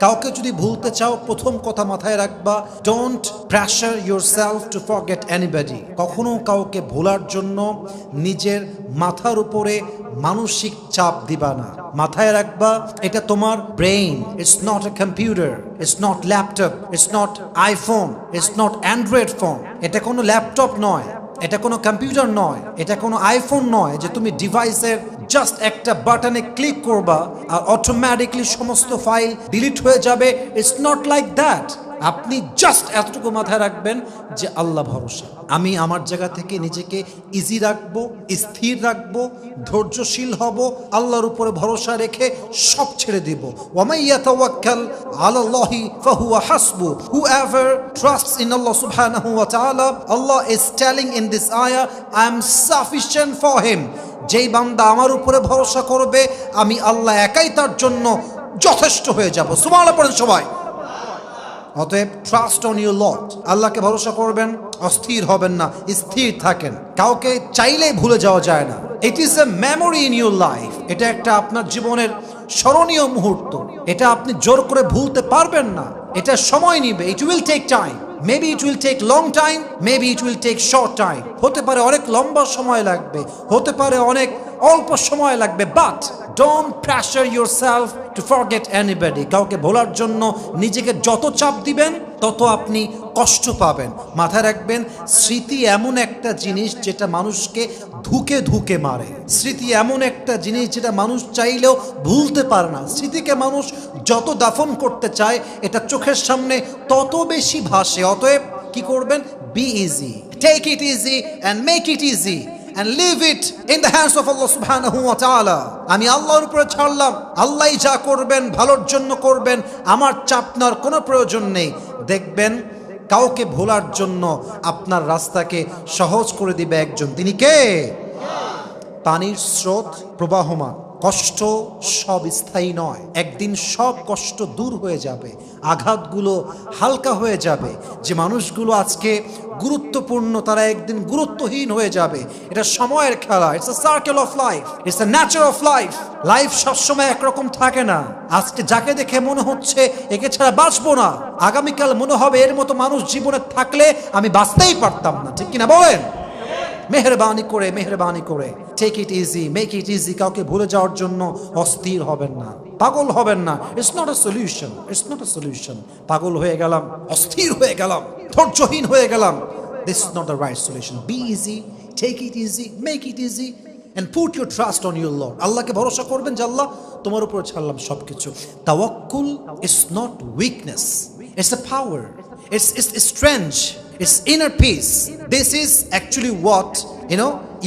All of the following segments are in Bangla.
কাউকে যদি ভুলতে চাও, প্রথম কথা মাথায় রাখবা, don't pressure yourself two forget anybody. কখনো কাউকে ভোলার জন্য নিজের মাথার উপরে মানসিক চাপ দিবা না। মাথায় রাখবা, এটা তোমার brain, it's not a computer, it's not laptop, it's not iPhone, it's not Android phone. এটা কোনো ল্যাপটপ নয়, এটা কোনো কম্পিউটার নয়, এটা কোনো আইফোন নয় যে তুমি ডিভাইসের জাস্ট একটা বাটনে ক্লিক করবা আর অটোমেটিকলি সমস্ত ফাইল ডিলিট হয়ে যাবে। It's not like that. আপনি জাস্ট এতটুকু মাথায় রাখবেন যে আল্লাহ ভরসা। আমি আমার জায়গা থেকে নিজেকে ইজি রাখবো, স্থির রাখবো, ধৈর্যশীল হব, আল্লাহর উপরে ভরসা রেখে সব ছেড়ে দিব। ওয়ামান ইয়াতাওয়াক্কাল আলাল্লাহি ফাহুয়া হাসবু। Whoever trusts in Allah subhanahu wa ta'ala, Allah is telling in this ayah, I am sufficient for him. যেই বান্দা আমার উপরে ভরসা করবে, আমি আল্লাহ একাই তার জন্য যথেষ্ট হয়ে যাব। সুবহানাল্লাহ পড়েন সবাই। অতএব ট্রাস্ট অন ইউর লর্ড, আল্লাহকে ভরসা করবেন, অস্থির হবেন না, স্থির থাকেন। কাউকে চাইলেই ভুলে যাওয়া যায় না। It is a memory in your life. এটা একটা আপনার জীবনের স্মরণীয় মুহূর্ত। এটা আপনি জোর করে ভুলতে পারবেন না। এটা সময় নিবে। It will take time. Maybe it will take long time, maybe it will take short time. হতে পারে অনেক লম্বা সময় লাগবে, হতে পারে অনেক অল্প সময় লাগবে, but don't pressure yourself to forget anybody. কাউকে ভোলার জন্য নিজেকে যত চাপ দিবেন তত আপনি কষ্ট পাবেন। মাথায় রাখবেন, স্মৃতি এমন একটা জিনিস যেটা মানুষকে ধুকে ধুকে মারে। স্মৃতি এমন একটা জিনিস যেটা মানুষ চাইলেও ভুলতে পারে না। স্মৃতিকে মানুষ যত দাফন করতে চায়, এটা চোখের সামনে তত বেশি ভাসে। অতএব কি করবেন? Be easy, take it easy and make it easy and leave it in the hands of Allah subhanahu wa ta'ala. আমি আল্লাহর উপরে ছাড়লাম, আল্লাহই যা করবেন ভালোর জন্য করবেন, আমার চাপ নেওয়ার কোনো প্রয়োজন নেই। দেখবেন কাউকে ভোলার জন্য আপনার রাস্তাকে সহজ করে দিবে একজন। তিনি কে? পানির স্রোত প্রবাহমান। কষ্ট সব স্থায়ী নয়। একদিন সব কষ্ট দূর হয়ে যাবে, আঘাতগুলো হালকা হয়ে যাবে। যে মানুষগুলো আজকে গুরুত্বপূর্ণ, তারা একদিন গুরুত্বহীন হয়ে যাবে। এটা সময়ের খেলা। It's a circle of life, it's a nature of life. Life সবসময় একরকম থাকে না। আজকে যাকে দেখে মনে হচ্ছে একে ছাড়া বাঁচবো না, আগামীকাল মনে হবে এর মতো মানুষ জীবনে থাকলে আমি বাঁচতেই পারতাম না। ঠিক কিনা বলেন? মেহরবানি করে take it easy, make it easy. কাউকে ভুলে যাওয়ার জন্য অস্থির হবেন না, পাগল হবেন না। It's not a solution, it's not a solution. পাগল হয়ে গেলাম, অস্থির হয়ে গেলাম, ধৈর্যহীন হয়ে গেলাম, this is not the right solution. Be easy, take it easy, make it easy and put your trust on your Lord. আল্লাহকে ভরসা করবেন যে আল্লাহ তোমার উপর ছাড়লাম সবকিছু। তাওয়াক্কুল is not weakness, it's a power, it's strength, it's inner peace. This is actually what,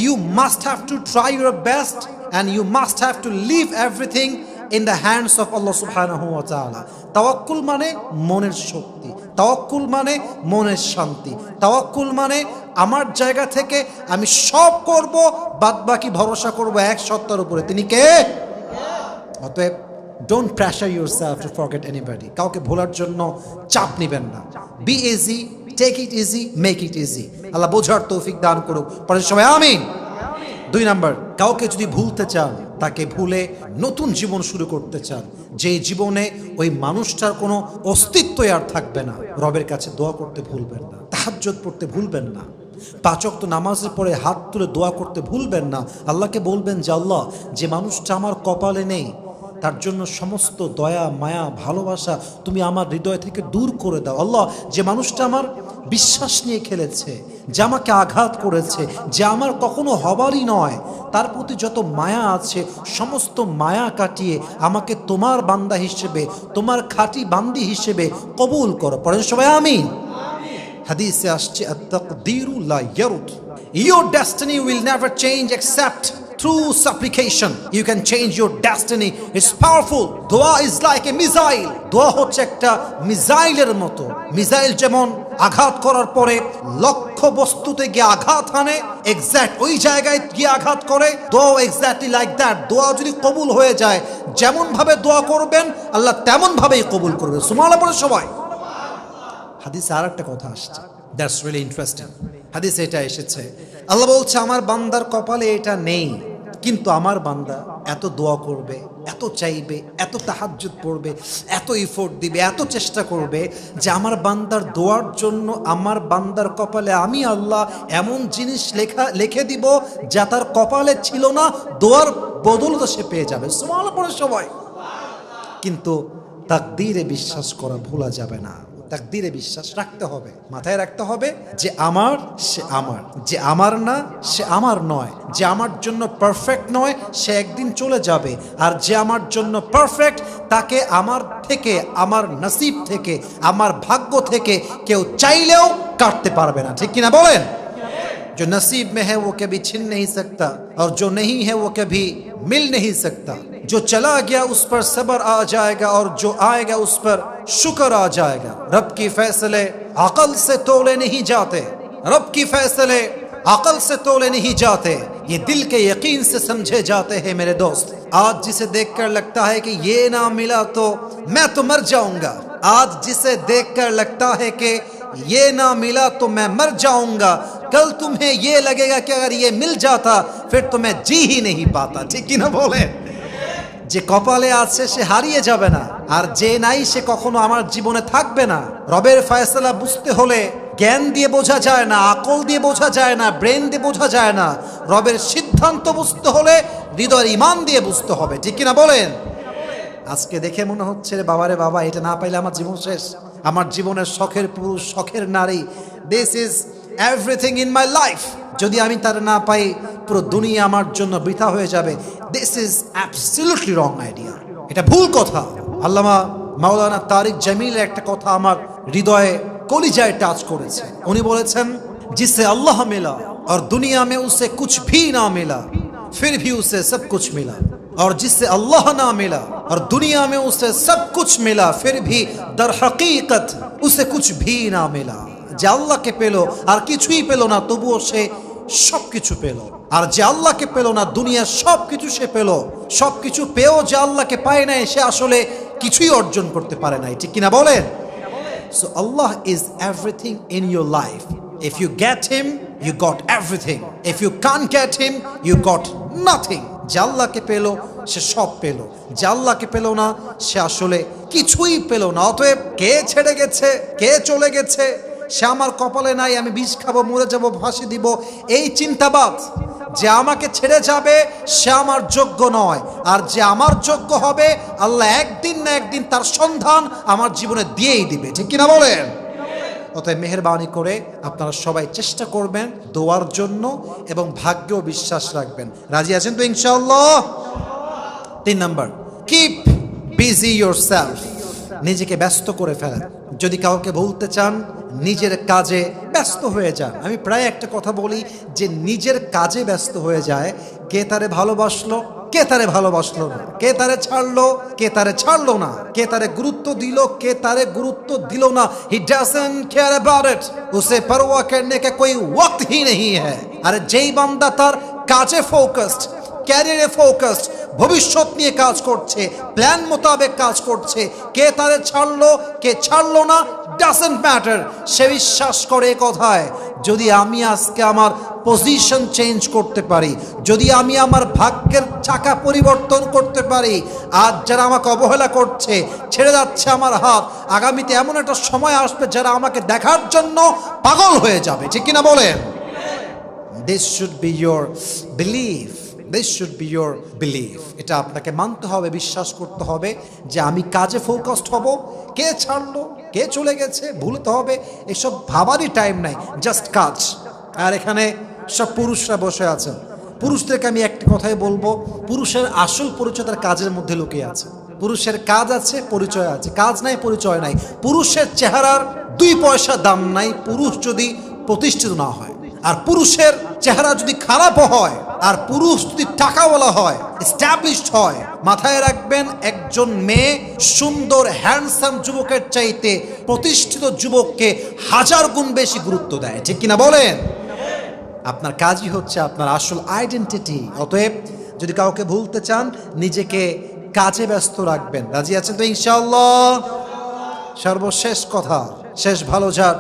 you must have to try your best and you must have to leave everything in the hands of Allah subhanahu wa ta'ala. তাওয়াক্কুল মানে মনের শক্তি, তাওয়াক্কুল মানে মনের শান্তি, তাওয়াক্কুল মানে আমার জায়গা থেকে আমি সব করব, বাদ বাকি ভরসা করব এক সত্তার উপরে। তিনি কে? অতএব don't pressure yourself to forget anybody. কাউকে ভোলার জন্য চাপ নেবেন না। Be easy, take it easy, make it easy. আল্লাহ বোঝার তৌফিক দান করুক। পরে সবাই আমিন। 2 নাম্বার, কাউকে যদি ভুলতে চান, তাকে ভুলে নতুন জীবন শুরু করতে চান, যে জীবনে ওই মানুষটার কোনো অস্তিত্বই আর থাকবে না, রবের কাছে দোয়া করতে ভুলবেন না, তাহাজ্জুদ পড়তে ভুলবেন না, 5 ওয়াক্ত নামাজের পরে হাত তুলে দোয়া করতে ভুলবেন না। আল্লাহকে বলবেন যে আল্লাহ, যে মানুষটা আমার কপালে নেই, তার জন্য সমস্ত দয়া মায়া ভালোবাসা তুমি আমার হৃদয় থেকে দূর করে দাও। আল্লাহ, যে মানুষটা আমার বিশ্বাস নিয়ে খেলেছে, যে আমাকে আঘাত করেছে, যে আমার কখনো হবারই নয়, তার প্রতি যত মায়া আছে সমস্ত মায়া কাটিয়ে আমাকে তোমার বান্দা হিসেবে, তোমার খাঁটি বান্দি হিসেবে কবুল করো। পড়েন সবাই আমিন। হাদিসে আসছে, আত-তাকদীরু লা ইয়ারুদ। Your destiny will never change except through supplication. You can change your destiny. It's powerful. Dua is like a missile. Dua হচ্ছে একটা মিসাইলের মতো। মিসাইল যেমন আঘাত করার পরে লক্ষ্য বস্তুতে গিয়ে আঘাত হানে, এক্স্যাক্ট ওই জায়গায় গিয়ে আঘাত করে। দোয়া এক্স্যাক্টলি লাইক দ্যাট। দোয়া যদি কবুল হয়ে যায়, যেমন ভাবে দোয়া করবেন আল্লাহ তেমন ভাবেই কবুল করবে। সুবহানাল্লাহ পড়ে সবাই। হাদিসে আর একটা কথা আসছে, দ্যাটস রিয়েলি ইন্টারেস্টিং। হাদিসে এটা এসেছে, আল্লাহ বলছে আমার বান্দার কপালে এটা নেই, কিন্তু আমার বান্দা এত দোয়া করবে, এত চাইবে, এত তাহাজ্জুদ পড়বে, এত এফোর্ট দিবে, এত চেষ্টা করবে যে আমার বান্দার দোয়ার জন্য আমার বান্দার কপালে আমি আল্লাহ এমন জিনিস লিখে দিব যা তার কপালে ছিল না, দোয়ার বদৌলতে সে পেয়ে যাবে। সুবহানাল্লাহ পড়ে সবাই। কিন্তু তাকদীরে বিশ্বাস করা ভোলা যাবে না। তাকদীরে বিশ্বাস রাখতে হবে, মাথায় রাখতে হবে যে আমার সে আমার, যে আমার না সে আমার নয়, যে আমার জন্য পারফেক্ট নয় সে একদিন চলে যাবে, আর যে আমার জন্য পারফেক্ট তাকে আমার থেকে, আমার নসিব থেকে, আমার ভাগ্য থেকে কেউ চাইলেও কাটতে পারবে না। ঠিক কিনা বলেন? जो नसीब में है वो कभी छिन नहीं सकता और जो नहीं है वो कभी मिल नहीं सकता। जो चला गया उस पर सब्र आ जाएगा और जो आएगा उस पर शुक्र आ जाएगा। रब की फैसले अकल से तोले नहीं जाते, रब की फैसले अकल से तोले नहीं जाते, ये दिल के यकीन से समझे जाते हैं मेरे दोस्त। आज जिसे देखकर लगता है कि ये ना मिला तो मैं तो मर जाऊंगा, आज जिसे देखकर लगता है कि ये ना मिला तो मैं मर जाऊंगा, कल तुम्हें ये लगेगा कि अगर ये मिल जाता फिर तो मैं जी ही नहीं पाता। ठीक की ना बोले? যে কপালে আছে সে হারিয়ে যাবে না, আর যে নাই সে কখনো আমার জীবনে থাকবে না। রবের ফয়সালা বুঝতে হলে জ্ঞান দিয়ে বোঝা যায় না, আকল দিয়ে বোঝা যায় না, ব্রেন দিয়ে বোঝা যায় না। রবের সিদ্ধান্ত বুঝতে হলে হৃদয়ের ঈমান দিয়ে বুঝতে হবে। ঠিক কি না বলেন? আজকে দেখে মনে হচ্ছে রে বাবা, রে বাবা, এটা না পাইলে আমার জীবন শেষ, আমার জীবনের শখের পুরুষ, শখের নারী, this is everything in my life, যদি আমি তার না পাই পুরো দুনিয়া আমার জন্য বৃথা হয়ে যাবে। This is absolutely wrong idea, এটা ভুল কথা। আল্লামা মাওলানা তারিক জামিলের একটা কথা আমার হৃদয়ে, কলিজায় টাচ করেছে। উনি বলেছেন, जिससे अल्लाह मिला और दुनिया में उसे कुछ भी ना मिला फिर भी उसे सब कुछ मिला, और जिससे अल्लाह ना मिला और दुनिया में उसे सब कुछ मिला फिर भी दर हकीकत उसे कुछ भी ना मिला। যে আল্লাহকে পেল আর কিছুই পেল না তবুও সে সব কিছু পেল, আর যে আল্লাহকে পেল না দুনিয়ার সব কিছু সে পেল। সব কিছু পেয়েও যে আল্লাহকে পায় নাই সে আসলে কিছুই অর্জন করতে পারে নাই। ঠিক কিনা বলেন? So Allah is everything in your life. If you get him, you got everything. If you can't get him, you got nothing. যে আল্লাহকে পেল সে সব পেল, যে আল্লাহকে পেল না সে আসলে কিছুই পেল না। অতএব কে ছেড়ে গেছে, কে চলে গেছে, সে আমার কপালে নাই, আমি বিষ খাবো, মরে যাব, ফাঁসি দিব, এই চিন্তাবাদ, যে আমাকে ছেড়ে যাবে সে আমার যোগ্য নয়, আর যে আমার যোগ্য হবে আল্লাহ একদিন না একদিন তার সন্ধান আমার জীবনে দিয়েই দিবে। ঠিক কিনা বলেন? অতএব মেহেরবানি করে আপনারা সবাই চেষ্টা করবেন দোয়ার জন্য এবং ভাগ্যেও বিশ্বাস রাখবেন। রাজি আছেন তো ইনশাআল্লাহ? 3 নাম্বার, কিপ বিজি ইয়োরসেলফ, নিজেকে ব্যস্ত করে ফেলেন। যদি কাউকে ভুলতে চান নিজের কাজে ব্যস্ত হয়ে যান। আমি প্রায় একটা কথা বলি যে নিজের কাজে ব্যস্ত হয়ে যায়, কে তারে ভালোবাসলো, কে তারে ভালোবাসলো না, কে তারে ছাড়লো, কে তারে ছাড়লো না, কে তারে গুরুত্ব দিল, কে তারে গুরুত্ব দিল না। He doesn't care about it, use परवाह करने का कोई वक्त ही नहीं है। আরে যেই বান্দা তার কাজে ফোকাসড, ক্যারিয়ারে ফোকাসড, ভবিষ্যৎ নিয়ে কাজ করছে, প্ল্যান মোতাবেক কাজ করছে, কে তারে ছাড়লো কে ছাড়লো না ডাজন্ট ম্যাটার। সে বিশ্বাস করে কথায়, যদি আমি আজকে আমার পজিশন চেঞ্জ করতে পারি, যদি আমি আমার ভাগ্যের চাকা পরিবর্তন করতে পারি, আজ যারা আমাকে অবহেলা করছে, ছেড়ে যাচ্ছে আমার হাত, আগামীতে এমন একটা সময় আসবে যারা আমাকে দেখার জন্য পাগল হয়ে যাবে। ঠিক কিনা বলেন? This should be your belief, this should be your belief. এটা আপনাকে মানতে হবে, বিশ্বাস করতে হবে যে আমি কাজে ফোকাসড হব। কে ছাড়লো, কে চলে গেছে ভুলতে হবে, এসব ভাবারই টাইম নাই, জাস্ট কাজ। আর এখানে সব পুরুষরা বসে আছেন, পুরুষদেরকে আমি একটা কথাই বলবো, পুরুষের আসল পরিচয় তার কাজের মধ্যে লুকিয়ে আছে। পুরুষের কাজ আছে, পরিচয় আছে, কাজ নাই, পরিচয় নাই। পুরুষের চেহারার 2 পয়সা দাম নাই পুরুষ যদি প্রতিষ্ঠিত না হয়। আর পুরুষের চেহারা যদি খারাপ হয়, আর পুরুষ যদি টাকাওয়ালা হয়, এস্টাবলিশড হয়, মাথায় রাখবেন একজন মেয়ে সুন্দর হ্যান্ডসাম যুবকের চাইতে প্রতিষ্ঠিত যুবককে 1000 গুণ বেশি গুরুত্ব দেয়। ঠিক কিনা বলেন? আপনার কাজই হচ্ছে আপনার আসল আইডেন্টিটি। অতএব যদি কাউকে ভুলতে চান নিজেকে কাজে ব্যস্ত রাখবেন। রাজি আছেন তো ইনশাআল্লাহ? সর্বশেষ কথা, শেষ ভালো যার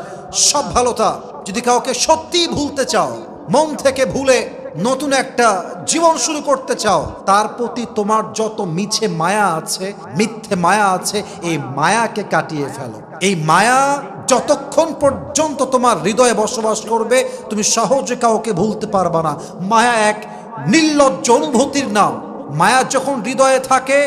সব ভালো তার। যদি কাউকে সত্যি ভুলতে চাও, মন থেকে ভুলে নতুন একটা জীবন শুরু করতে চাও, তার প্রতি তোমার যত মিছে মায়া আছে, মিথ্যে মায়া আছে, এই মায়াকে কাটিয়ে ফেলো। এই মায়া যতক্ষণ পর্যন্ত তোমার হৃদয়ে বসবাস করবে, তুমি সহজে কাউকে ভুলতে পারবা না। মায়া এক নির্লজ্জ অনুভূতির নাম। মায়া যখন হৃদয়ে থাকে,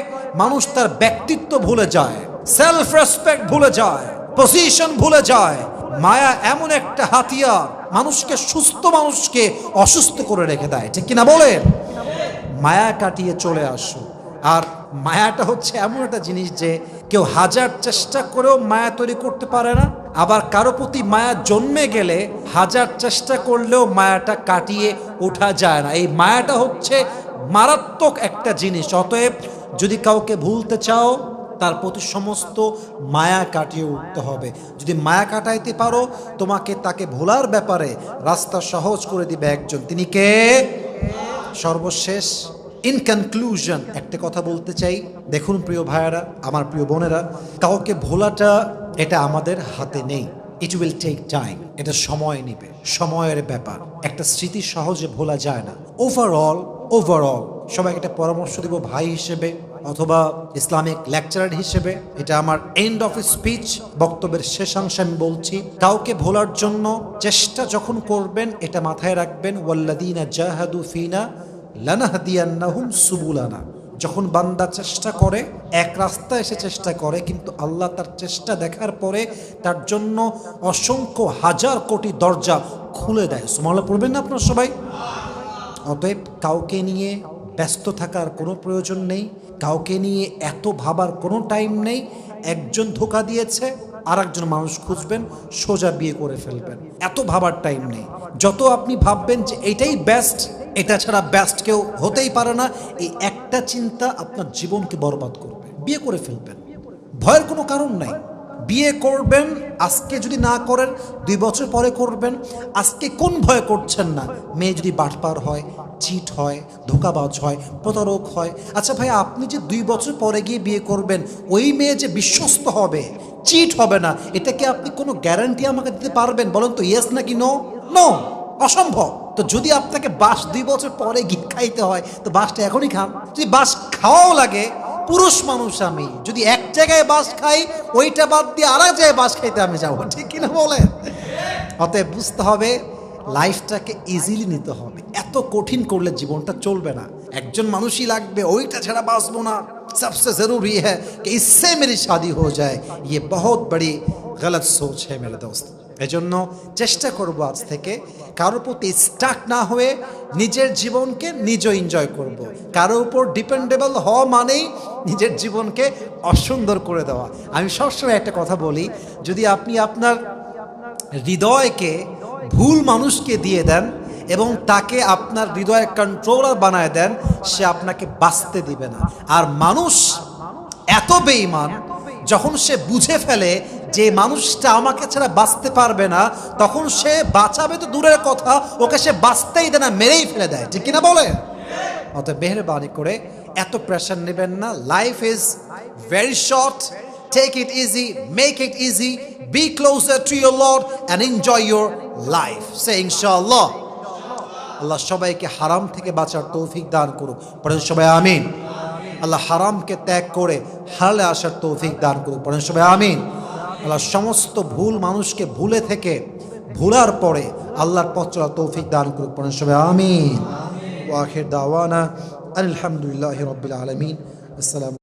মানুষ তার ব্যক্তিত্ব ভুলে যায়, সেলফ রেসপেক্ট ভুলে যায়, পজিশন ভুলে যায়। মায়া এমন একটা হাতিয়ার, মানুষকে সুস্থ মানুষকে অসুস্থ করে রেখে দেয়, ঠিক কিনা বলেন? মায়া কাটিয়ে চলে আসো। আর মায়াটা হচ্ছে এমন একটা জিনিস যে কেউ হাজার চেষ্টা করেও মায়া তৈরি করতে পারে না, আবার কারো প্রতি মায়া জন্মে গেলে হাজার চেষ্টা করলেও মায়াটা কাটিয়ে ওঠা যায় না। এই মায়াটা হচ্ছে মারাত্মক একটা জিনিস। অতএব যদি কাউকে ভুলতে চাও, তার প্রতি সমস্ত মায়া কাটিয়ে উঠতে হবে। যদি মায়া কাটাইতে পারো, তোমাকে তাকে ভোলার ব্যাপারে রাস্তা সহজ করে দিবে একজন। তিনি কে? সর্বশেষ ইন কনক্লুশন একটা কথা বলতে চাই। দেখুন প্রিয় ভাইয়েরা, আমার প্রিয় বোনেরা, কাউকে ভোলাটা এটা আমাদের হাতে নেই। ইট উইল টেক টাইম, এটা সময় নেবে, সময়ের ব্যাপার। একটা স্মৃতি সহজে ভোলা যায় না। ওভারঅল সবাইকে একটা পরামর্শ দেব ভাই হিসেবে অথবা ইসলামিক লেকচারার হিসেবে, এটা আমার এন্ড অফ স্পিচ, বক্তব্যের শেষাংশে আমি বলছি, কাউকে ভোলার জন্য চেষ্টা যখন করবেন, এটা মাথায় রাখবেন, ওয়াল্লাযীনা জাহাদু ফিনা লানাহদিয়ান্নাহুম সুবুলানা। যখন বান্দা চেষ্টা করে, এক রাস্তায় এসে চেষ্টা করে, কিন্তু আল্লাহ তার চেষ্টা দেখার পরে তার জন্য অসংখ্য হাজার কোটি দরজা খুলে দেয়। সুবহানাল্লাহ পড়বেন না আপনারা সবাই? অতএব কাউকে নিয়ে ব্যস্ত থাকার কোনো প্রয়োজন নেই, কাউকে নিয়ে এত ভাবার কোনো টাইম নেই। একজন ধোঁকা দিয়েছে, আর একজন মানুষ খুঁজবেন, সোজা বিয়ে করে ফেলবেন। এত ভাবার টাইম নেই। যত আপনি ভাববেন যে এটাই বেস্ট, এটা ছাড়া বেস্ট কেউ হতেই পারে না, এই একটা চিন্তা আপনার জীবনকে বরবাদ করবে। বিয়ে করে ফেলবেন, ভয়ের কোনো কারণ নাই। বিয়ে করবেন, আজকে যদি না করেন 2 বছর পরে করবেন। আজকে কোন ভয় করছেন না? মেয়ে যদি বাটপার হয়, চিট হয়, ধোঁকাবাজ হয়, প্রতারক হয়। আচ্ছা ভাই, আপনি যে 2 বছর পরে গিয়ে বিয়ে করবেন, ওই মেয়ে যে বিশ্বস্ত হবে, চিট হবে না, এটাকে আপনি কোনো গ্যারান্টি আমাকে দিতে পারবেন? বলেন তো, ইয়েস নাকি নো? নো, অসম্ভব। তো যদি আপনাকে বাস 2 বছর পরে গিয়ে খাইতে হয়, তো বাসটা এখনই খান। যদি বাস খাওয়াও লাগে, পুরুষ মানুষ আমি, যদি এক জায়গায় বাস খাই, ওইটা বাদ দিয়ে আর এক জায়গায় বাস খাইতে আমি যাবো, ঠিক কিনা বলেন? অতএব বুঝতে হবে, লাইফটাকে ইজিলি নিতে হবে। এত কঠিন করলে জীবনটা চলবে না। একজন মানুষই লাগবে, ওইটা ছাড়া বাঁচবো না। सबसे जरूरी है कि इससे मेरी शादी हो जाए, ये बहुत बड़ी गलत सोच है मेरे दोस्त। এজন্য চেষ্টা করব আজ থেকে কারোর প্রতি স্টাক না হয়ে নিজের জীবনকে নিজে এনজয় করব। কারোর উপর ডিপেন্ডেবল হওয়া মানেই নিজের জীবনকে অসুন্দর করে দেওয়া। আমি সবসময় একটা কথা বলি, যদি আপনি আপনার হৃদয়কে ভুল মানুষকে দিয়ে দেন এবং তাকে আপনার হৃদয়ের কন্ট্রোলার বানায় দেন, সে আপনাকে বাঁচতে দিবে না। আর মানুষ এত বেঈমান, যখন সে বুঝে ফেলে যে মানুষটা আমাকে ছাড়া বাঁচতে পারবে না, তখন সে বাঁচাবে তো দূরের কথা, ওকে সে বাঁচতেই দেয় না, মেরেই ফেলে দেয়, ঠিক কিনা বলে? অতএব মেহেরবানি করে এত প্রেশার নেবেন না। Life is very short, take it easy, make it easy, be closer to your lord and enjoy your life. সে ইনশাআল্লাহ। আল্লাহ সবাইকে হারাম থেকে বাঁচার তৌফিক দান করুক, পড়েন সবাই আমিন। আল্লাহ হারামকে ত্যাগ করে হালালে আসার তৌফিক দান করুক, পড়েন সবাই আমিন। আল্লাহ সমস্ত ভুল মানুষকে ভুলে থেকে ভুলার পরে আল্লাহর পথ চলার তৌফিক দান করুক, পড়েন সবাই আমিন। ওয়া আখির দাওয়ানা আলহামদুলিল্লাহি রাব্বিল আলামিন। আসসালামু